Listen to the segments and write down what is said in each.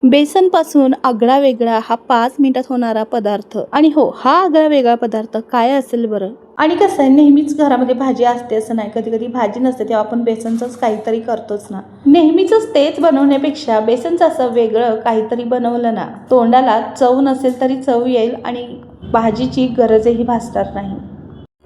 बेसनपासून आगळा वेगळा हा 5 मिनिटात होणारा पदार्थ. आणि हो, हा आगळा वेगळा पदार्थ काय असेल बरं? आणि कसं आहे, नेहमीच घरामध्ये भाजी असते असं नाही, कधी कधी भाजी नसते तेव्हा आपण बेसनचंच काहीतरी करतोच ना. नेहमीच तेच बनवण्यापेक्षा बेसनचं असं वेगळं काहीतरी बनवलं ना, तोंडाला चव नसेल तरी चव येईल आणि भाजीची गरजही भासणार नाही.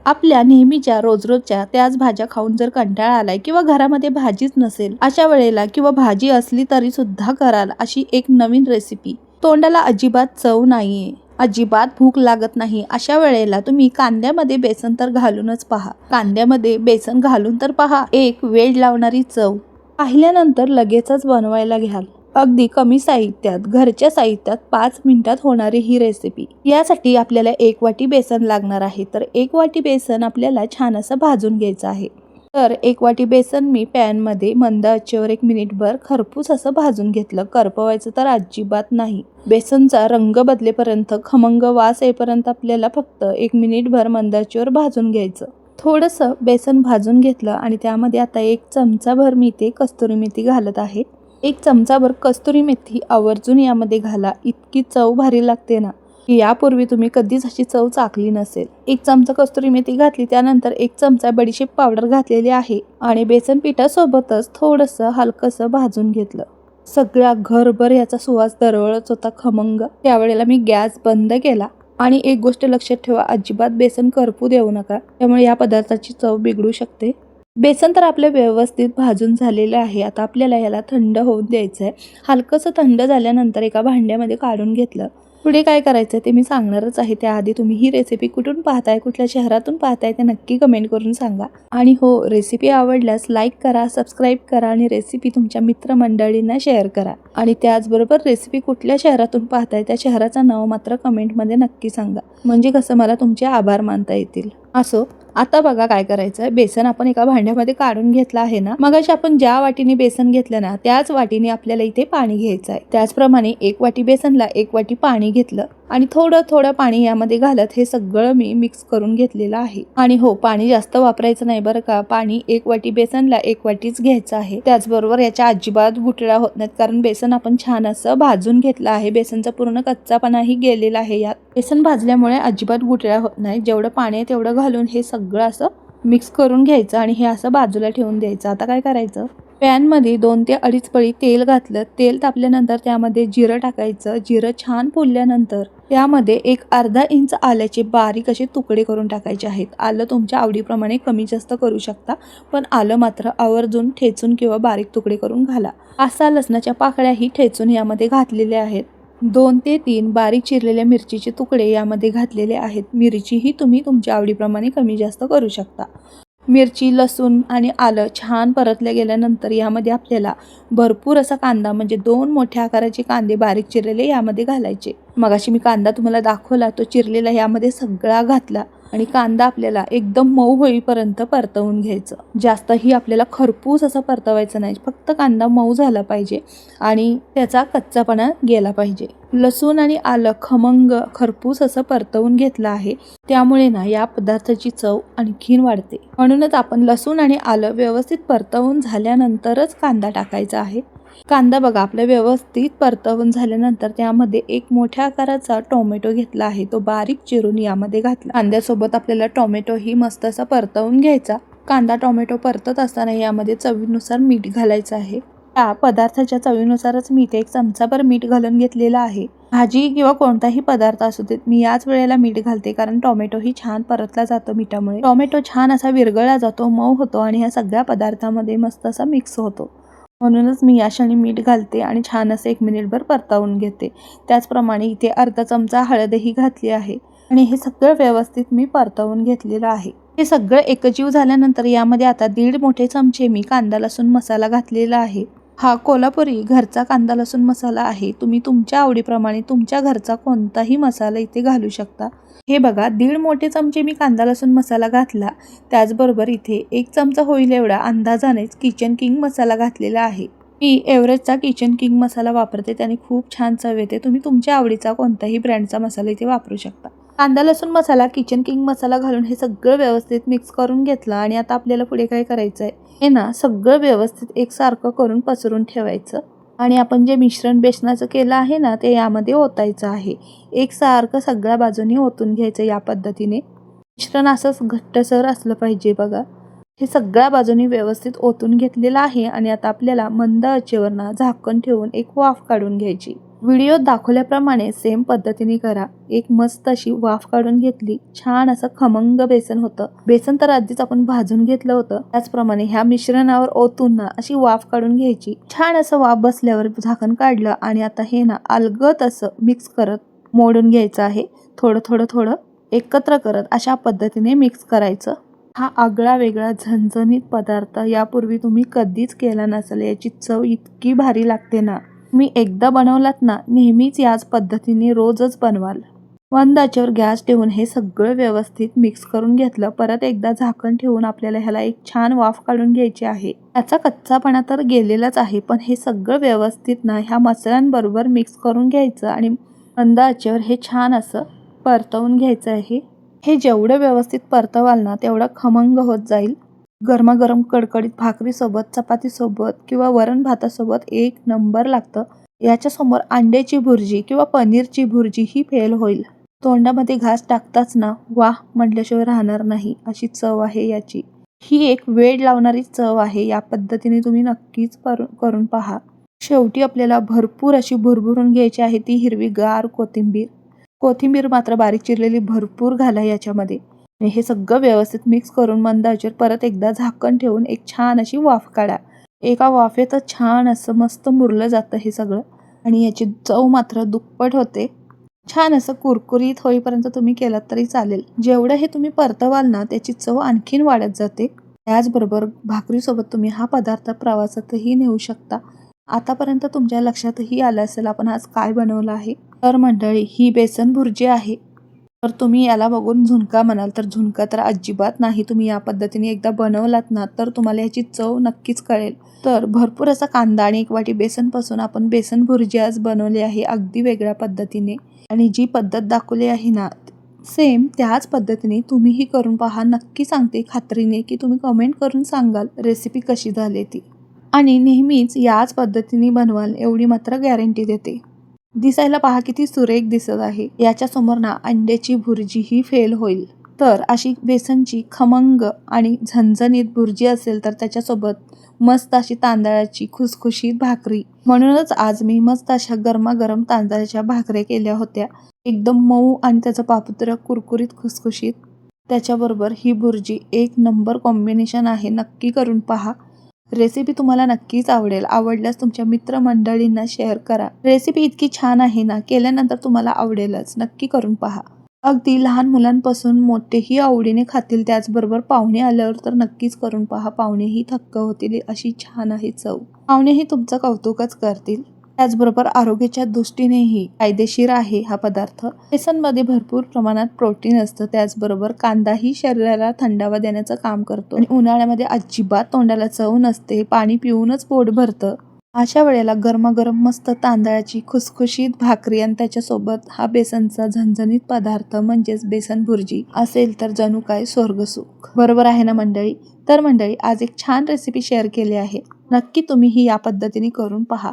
आपल्या नेहमीच्या रोजच्या त्याच भाज्या खाऊन जर कंटाळा आलाय किंवा घरामध्ये भाजीच नसेल अशा वेळेला, किंवा भाजी असली तरी सुद्धा कराल अशी एक नवीन रेसिपी, तोंडाला अजिबात चव नाहीये, अजिबात भूक लागत नाही अशा वेळेला तुम्ही कांद्यामध्ये बेसन तर घालूनच पहा. कांद्यामध्ये बेसन घालून तर पहा, एक वेळ लावणारी चव पाहिल्यानंतर लगेचच बनवायला घ्याल. अगदी कमी साहित्यात, घरच्या साहित्यात 5 मिनिटात होणारी ही रेसिपी. यासाठी आपल्याला 1 वाटी बेसन लागणार आहे. तर 1 वाटी बेसन आपल्याला छान असं भाजून घ्यायचं आहे. तर 1 वाटी बेसन मी पॅनमध्ये मंद आचेवर 1 मिनिटभर खरपूस असं भाजून घेतलं. करपवायचं तर अजिबात नाही. बेसनचा रंग बदलेपर्यंत, खमंग वास येईपर्यंत आपल्याला फक्त 1 मिनिटभर मंद आचेवर भाजून घ्यायचं. थोडंसं बेसन भाजून घेतलं आणि त्यामध्ये आता 1 चमचाभर मी ते कस्तुरी मेथी घालत आहे. 1 चमचाभर कस्तुरी मेथी आवर्जून यामध्ये घाला. इतकी चव भारी लागते ना, की यापूर्वी तुम्ही कधीच अशी चव चाखली नसेल. 1 चमचा कस्तुरी मेथी घातली, त्यानंतर 1 चमचा बडीशेप पावडर घातलेली आहे आणि बेसन पिठासोबतच थोडंसं हलकंसं भाजून घेतलं. सगळ्या घरभर याचा सुवास दरवळत होता, खमंग. त्यावेळेला मी गॅस बंद केला. आणि एक गोष्ट लक्षात ठेवा, अजिबात बेसन करपू देऊ नका, त्यामुळे या पदार्थाची चव बिघडू शकते. बेसन तर आपलं व्यवस्थित भाजून झालेलं आहे. आता आपल्याला याला थंड होऊन द्यायचं आहे. हलकंसं थंड झाल्यानंतर एका भांड्यामध्ये काढून घेतलं. पुढे काय करायचं ते मी सांगणारच आहे. त्याआधी तुम्ही ही रेसिपी कुठून पाहताय, कुठल्या शहरातून पाहताय ते नक्की कमेंट करून सांगा. आणि हो, रेसिपी आवडल्यास लाईक करा, सबस्क्राईब करा आणि रेसिपी तुमच्या मित्रमंडळींना शेअर करा. आणि त्याचबरोबर रेसिपी कुठल्या शहरातून पाहताय त्या शहराचं नाव मात्र कमेंटमध्ये नक्की सांगा, म्हणजे कसं मला तुमचे आभार मानता येतील. असो, आता बघा काय करायचं आहे. बेसन आपण एका भांड्यामध्ये काढून घेतलं आहे ना. मगाशी आपण ज्या वाटीने बेसन घेतलं ना, त्याच वाटीने आपल्याला इथे पाणी घ्यायचं आहे. त्याचप्रमाणे 1 वाटी बेसनला 1 वाटी पाणी घेतलं आणि थोडं थोडं पाणी यामध्ये घालत हे सगळं मी मिक्स करून घेतलेलं आहे. आणि हो, पाणी जास्त वापरायचं नाही बरं का. पाणी 1 वाटी बेसनला 1 वाटीच घ्यायचं आहे. त्याचबरोबर याच्या अजिबात गुठळ्या होत नाहीत, कारण बेसन आपण छान असं भाजून घेतलं आहे. बेसनचा पूर्ण कच्चापणाही गेलेला आहे यात. बेसन भाजल्यामुळे अजिबात गुठळ्या होत नाही. जेवढं पाणी आहे तेवढं घालून हे सगळं असं मिक्स करून घ्यायचं आणि हे असं बाजूला ठेवून द्यायचं. आता काय करायचं, पॅनमध्ये 2 ते 2.5 पळी तेल घातलं. तेल तापल्यानंतर त्यामध्ये जिरं टाकायचं. जिरं छान फुलल्यानंतर त्यामध्ये 1 अर्धा इंच आल्याचे बारीक असे तुकडे करून टाकायचे आहेत. आलं तुमच्या आवडीप्रमाणे कमी जास्त करू शकता, पण आलं मात्र आवर्जून ठेचून किंवा बारीक तुकडे करून घाला. 5-6 लसणाच्या पाकळ्याही ठेचून यामध्ये घातलेल्या आहेत. 2 ते 3 बारीक चिरलेल्या मिरचीचे तुकडे यामध्ये घातलेले आहेत. मिरचीही तुम्ही तुमच्या आवडीप्रमाणे कमी जास्त करू शकता. मिरची, लसूण आणि आलं छान परतले गेल्यानंतर यामध्ये आपल्याला भरपूर असा कांदा, म्हणजे 2 मोठ्या आकाराचे कांदे बारीक चिरलेले यामध्ये घालायचे. मगाशी मी कांदा तुम्हाला दाखवला, तो चिरलेला यामध्ये सगळा घातला आणि कांदा आपल्याला एकदम मऊ होईपर्यंत परतवून घ्यायचं. जास्तही आपल्याला खरपूस असं परतवायचं नाही, फक्त कांदा मऊ झाला पाहिजे आणि त्याचा कच्चापणा गेला पाहिजे. लसूण आणि आलं खमंग खरपूस असं परतवून घेतलं आहे. त्यामुळे ना या पदार्थाची चव आणखीन वाढते. म्हणूनच आपण लसूण आणि आलं व्यवस्थित परतवून झाल्यानंतरच कांदा टाकायचा आहे. कांदा बघा आपलं व्यवस्थित परतवून झाल्यानंतर त्यामध्ये 1 मोठ्या आकाराचा टोमॅटो घेतला आहे. तो बारीक चिरून यामध्ये घातला. कांद्यासोबत आपल्याला टोमॅटोही मस्त असा परतवून घ्यायचा. कांदा टोमॅटो परतत असताना यामध्ये चवीनुसार मीठ घालायचं आहे. त्या पदार्थाच्या चवीनुसारच मी इथे 1 चमचाभर मीठ घालून घेतलेलं आहे. भाजी किंवा कोणताही पदार्थ असू देत, मी याच वेळेला मीठ घालते, कारण टोमॅटोही छान परतला जातो मिठामुळे. टोमॅटो छान असा विरघळला जातो, मऊ होतो आणि ह्या सगळ्या पदार्थामध्ये मस्त असा मिक्स होतो. म्हणूनच मी या क्षणी मीठ घालते आणि छान असं 1 मिनिटभर परतवून घेते. त्याचप्रमाणे इथे अर्धा चमचा हळदही घातली आहे आणि हे सगळं व्यवस्थित मी परतवून घेतलेलं आहे. हे सगळं एकजीव झाल्यानंतर यामध्ये आता 1.5 मोठे चमचे मी कांदा लसूण मसाला घातलेला आहे. हा कोल्हापुरी घरचा कांदा लसूण मसाला आहे. तुम्ही तुमच्या आवडीप्रमाणे तुमच्या घरचा कोणताही मसाला इथे घालू शकता. हे बघा, 1.5 मोठे चमचे मी कांदा लसूण मसाला घातला. त्याचबरोबर इथे 1 चमचा होईल एवढा अंदाजानेच किचन किंग मसाला घातलेला आहे. मी एव्हरेस्टचा किचन किंग मसाला वापरते, त्याने खूप छान चव येते. तुम्ही तुमच्या आवडीचा कोणताही ब्रँडचा मसाला इथे वापरू शकता. कांदा लसूण मसाला, किचन किंग मसाला घालून हे सगळं व्यवस्थित मिक्स करून घेतलं आणि आता आपल्याला पुढे काय करायचं आहे, हे ना सगळं व्यवस्थित एकसारखं करून पसरून ठेवायचं आणि आपण जे मिश्रण बेसनाचं केलं आहे ना ते यामध्ये ओतायचं आहे. एकसारखं सगळ्या बाजूनी ओतून घ्यायचं या पद्धतीने. मिश्रण असंच घट्टसर असलं पाहिजे बघा. हे सगळ्या बाजूनी व्यवस्थित ओतून घेतलेलं आहे आणि आता आपल्याला मंद आचेवर झाकण ठेवून एक वाफ काढून घ्यायची. व्हिडिओत दाखवल्याप्रमाणे सेम पद्धतीने करा. एक मस्त अशी वाफ काढून घेतली. छान असं खमंग बेसन होतं. बेसन तर आधीच आपण भाजून घेतलं होतं. त्याचप्रमाणे ह्या मिश्रणावर ओतून अशी वाफ काढून घ्यायची. छान असं वाफ बसल्यावर झाकण काढलं आणि आता हे अलगद असं मिक्स करत मोडून घ्यायचं आहे. थोडं एकत्र करत अशा पद्धतीने मिक्स करायचं. हा आगळा वेगळा झणझणीत पदार्थ यापूर्वी तुम्ही कधीच केला नसेल. याची चव इतकी भारी लागते ना. मी एकदा बनवलात ना नेहमीच याच पद्धतीने रोजच बनवाल. मंद आचेवर गॅस ठेवून हे सगळं व्यवस्थित मिक्स करून घेतलं. परत एकदा झाकण ठेवून आपल्याला ह्याला एक छान वाफ काढून घ्यायची आहे. याचा कच्चापणा तर गेलेलाच आहे पण हे सगळं व्यवस्थित ह्या मसाल्यांबरोबर मिक्स करून घ्यायचं आणि मंद आचेवर हे छान असं परतवून घ्यायचं आहे. हे जेवढं व्यवस्थित परतवाल ना तेवढं खमंग होत जाईल. गरमागरम कडकडीत भाकरीसोबत, चपातीसोबत किंवा वरण भातासोबत एक नंबर लागतं. याच्यासमोर अंड्याची भुर्जी किंवा पनीरची भुर्जी ही फेल होईल. तोंडामध्ये घास टाकताच ना वाह म्हटल्याशिवाय राहणार नाही अशी चव आहे याची. ही एक वेड लावणारी चव आहे. या पद्धतीने तुम्ही नक्कीच करून पहा. शेवटी आपल्याला भरपूर अशी भुरभुरून घ्यायची आहे ती हिरवीगार कोथिंबीर मात्र बारीक चिरलेली भरपूर घाला याच्यामध्ये. आणि हे सगळं व्यवस्थित मिक्स करून मंद आचेवर परत एकदा झाकण ठेवून एक छान अशी वाफ काढा. एका वाफेतच छान असं मस्त मुरलं जातं हे सगळं आणि याची चव मात्र दुप्पट होते. छान असं कुरकुरीत होईपर्यंत तुम्ही केलात तरी चालेल. जेवढं हे तुम्ही परतवाल ना त्याची चव आणखीन वाढत जाते. त्याचबरोबर भाकरीसोबत तुम्ही हा पदार्थ प्रवासातही नेऊ शकता. आतापर्यंत तुमच्या लक्षातही आलं असेल आपण आज काय बनवलं आहे. तर मंडळी ही बेसन भुर्जी आहे. तर तुम्ही याला बघून झुणका म्हणाल तर झुणका तर अजिबात नाही. तुम्ही या पद्धतीने एकदा बनवलात ना तर तुम्हाला याची चव नक्कीच कळेल. तर भरपूर असा कांदा आणि एक वाटी बेसनपासून आपण बेसन भुर्जी आज बनवली आहे अगदी वेगळ्या पद्धतीने. आणि जी पद्धत दाखवली आहे ना सेम त्याच पद्धतीने तुम्हीही करून पहा. नक्की सांगते खात्रीने की तुम्ही कमेंट करून सांगाल रेसिपी कशी झाली ती. आणि नेहमीच याच पद्धतीने बनवाल एवढी मात्र गॅरंटी देते. दिसायला पहा किती सुरेख दिसत आहे. याच्यासमोर अंड्याची भुर्जी ही फेल होईल. तर अशी बेसनची खमंग आणि झणझणीत भुर्जी असेल तर त्याच्यासोबत मस्त अशी तांदळाची खुसखुशीत भाकरी. म्हणूनच आज मी मस्त अशा गरमागरम तांदळाच्या भाकऱ्या केल्या होत्या. एकदम मऊ आणि त्याचं पापुद्रा कुरकुरीत खुसखुशीत. त्याच्याबरोबर ही भुर्जी एक नंबर कॉम्बिनेशन आहे. नक्की करून पहा. रेसिपी तुम्हाला नक्कीच आवडेल. आवडल्यास तुमच्या मित्रमंडळींना शेअर करा. रेसिपी इतकी छान आहे ना केल्यानंतर तुम्हाला आवडेलच. नक्की करून पहा. अगदी लहान मुलांपासून मोठेही आवडीने खातील. त्याचबरोबर पाहुणे आल्यावर तर नक्कीच करून पहा. पाहुणेही थक्क होतील अशी छान आहे चव. पाहुणेही तुमचं कौतुकच करतील. त्याचबरोबर आरोग्याच्या दृष्टीनेही फायदेशीर आहे हा पदार्थ. बेसनमध्ये भरपूर प्रमाणात प्रोटीन असतं. त्याचबरोबर कांदाही शरीराला थंडावा देण्याचं काम करतो आणि उन्हाळ्यामध्ये अजिबात तोंडाला चव नसते. पाणी पिऊनच पोट भरतं. अशा वेळेला गरमागरम मस्त तांदळाची खुसखुशीत भाकरी आणि त्याच्यासोबत हा बेसनचा झणझणीत पदार्थ म्हणजेच बेसन भुर्जी असेल तर जणू काय स्वर्गसुख. बरोबर आहे ना मंडळी. तर मंडळी आज एक छान रेसिपी शेअर केली आहे. नक्की तुम्हीही या पद्धतीने करून पहा.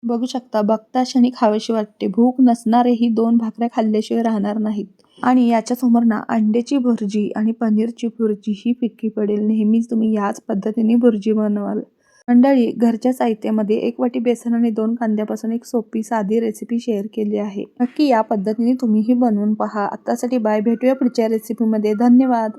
बघू शकता बघता क्षणी खावीशी वाटते. भूक नसणारेही 2 भाकऱ्या खाल्ल्याशिवाय राहणार नाहीत. आणि याच्यासमोर अंड्याची भुर्जी आणि पनीरची भुर्जी ही फिक्की पडेल. नेहमीच तुम्ही याच पद्धतीने भुर्जी बनवाल. मंडळी घरच्या साहित्यामध्ये 1 वाटी बेसन आणि 2 कांद्यापासून एक सोपी साधी रेसिपी शेअर केली आहे. नक्की या पद्धतीने तुम्हीही बनवून पहा. आतासाठी बाय. भेटूया पुढच्या रेसिपीमध्ये. धन्यवाद.